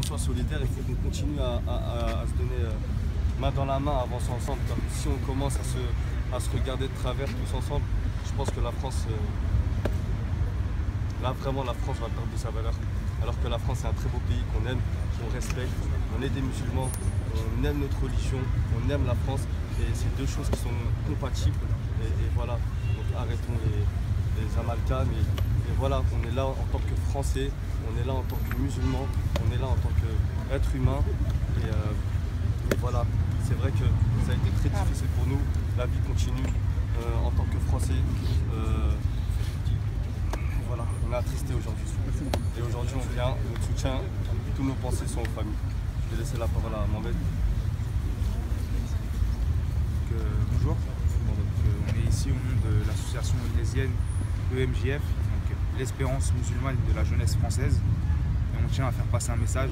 soit solidaire, il faut qu'on continue à se donner main dans la main, avancer ensemble. Car si on commence à se regarder de travers tous ensemble, je pense que la France, là vraiment la France va perdre de sa valeur. Alors que la France est un très beau pays qu'on aime, qu'on respecte, on est des musulmans, on aime notre religion, on aime la France et c'est deux choses qui sont compatibles et voilà, donc arrêtons les amalgames et voilà, on est là en tant que Français, on est là en tant que musulmans, on est là en tant qu'être humain et voilà, c'est vrai que ça a été très difficile pour nous, la vie continue en tant que Français. Voilà, on est attristé aujourd'hui. Et aujourd'hui, on vient, notre soutien, tous nos pensées sont aux familles. Je vais laisser la parole à Mohamed. Bonjour, on est ici au nom de l'association ondaisienne EMJF, l'Espérance musulmane de la jeunesse française. Et on tient à faire passer un message,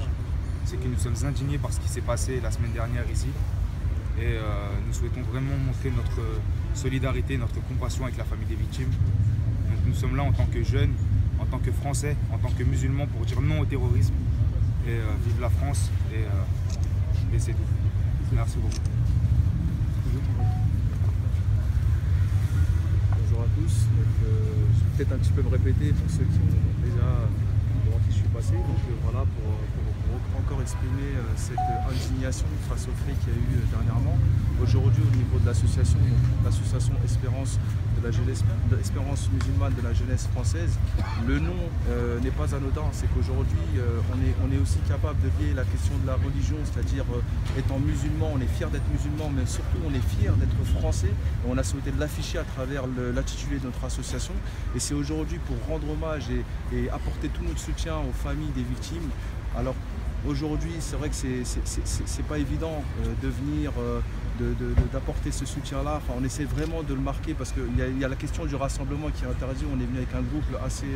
c'est que nous sommes indignés par ce qui s'est passé la semaine dernière ici. Et nous souhaitons vraiment montrer notre solidarité, notre compassion avec la famille des victimes. Donc nous sommes là en tant que jeunes, en tant que Français, en tant que musulmans pour dire non au terrorisme et vive la France et c'est tout. Merci beaucoup. Bonjour à tous, je vais peut-être un petit peu me répéter pour ceux qui ont déjà devant qui je suis passé, donc voilà pour encore exprimer cette indignation face aux faits qu'il y a eu dernièrement. Aujourd'hui au niveau de l'association Espérance musulmane de la jeunesse française, le nom n'est pas anodin, c'est qu'aujourd'hui on est aussi capable de lier la question de la religion, c'est-à-dire étant musulman, on est fier d'être musulman, mais surtout on est fier d'être français, et on a souhaité l'afficher à travers l'intitulé de notre association, et c'est aujourd'hui pour rendre hommage et apporter tout notre soutien aux familles des victimes. Alors aujourd'hui, c'est vrai que c'est pas évident de venir, d'apporter ce soutien-là. Enfin, on essaie vraiment de le marquer parce qu'il y a la question du rassemblement qui est interdit. On est venu avec un groupe assez,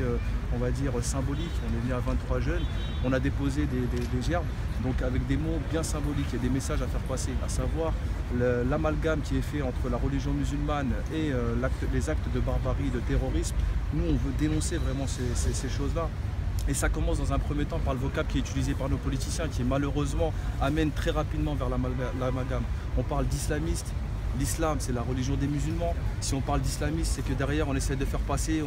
on va dire, symbolique. On est venu à 23 jeunes. On a déposé des gerbes, donc avec des mots bien symboliques. Il y a des messages à faire passer, à savoir l'amalgame qui est fait entre la religion musulmane et les actes de barbarie, de terrorisme. Nous, on veut dénoncer vraiment ces choses-là. Et ça commence dans un premier temps par le vocable qui est utilisé par nos politiciens, qui malheureusement amène très rapidement vers l'amalgame. On parle d'islamiste, l'islam c'est la religion des musulmans. Si on parle d'islamiste, c'est que derrière on essaie de faire passer,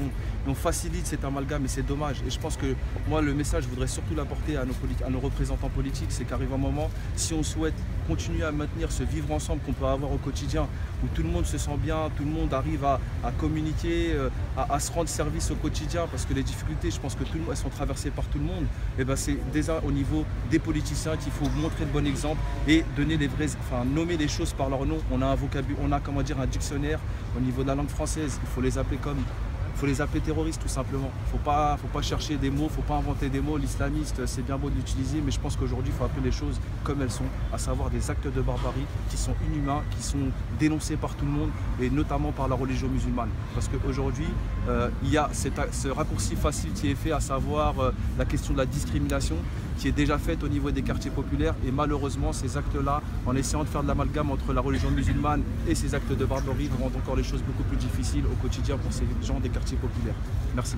on facilite cet amalgame et c'est dommage. Et je pense que moi le message, je voudrais surtout l'apporter à nos représentants politiques, c'est qu'arrive un moment, si on souhaite continuer à maintenir ce vivre ensemble qu'on peut avoir au quotidien, où tout le monde se sent bien, tout le monde arrive à communiquer, à se rendre service au quotidien, parce que les difficultés, je pense que elles sont traversées par tout le monde, et ben c'est déjà au niveau des politiciens qu'il faut montrer le bon exemple et donner nommer les choses par leur nom. On a un vocabulaire, on a comment dire un dictionnaire au niveau de la langue française, il faut les appeler terroristes tout simplement. Faut pas chercher des mots, faut pas inventer des mots. L'islamiste, c'est bien beau de l'utiliser, mais je pense qu'aujourd'hui, il faut appeler les choses comme elles sont, à savoir des actes de barbarie qui sont inhumains, qui sont dénoncés par tout le monde, et notamment par la religion musulmane. Parce qu'aujourd'hui, il y a ce raccourci facile qui est fait, à savoir la question de la discrimination, qui est déjà faite au niveau des quartiers populaires, et malheureusement ces actes-là, en essayant de faire de l'amalgame entre la religion musulmane et ces actes de barbarie, rendent encore les choses beaucoup plus difficiles au quotidien pour ces gens des quartiers populaires. Merci.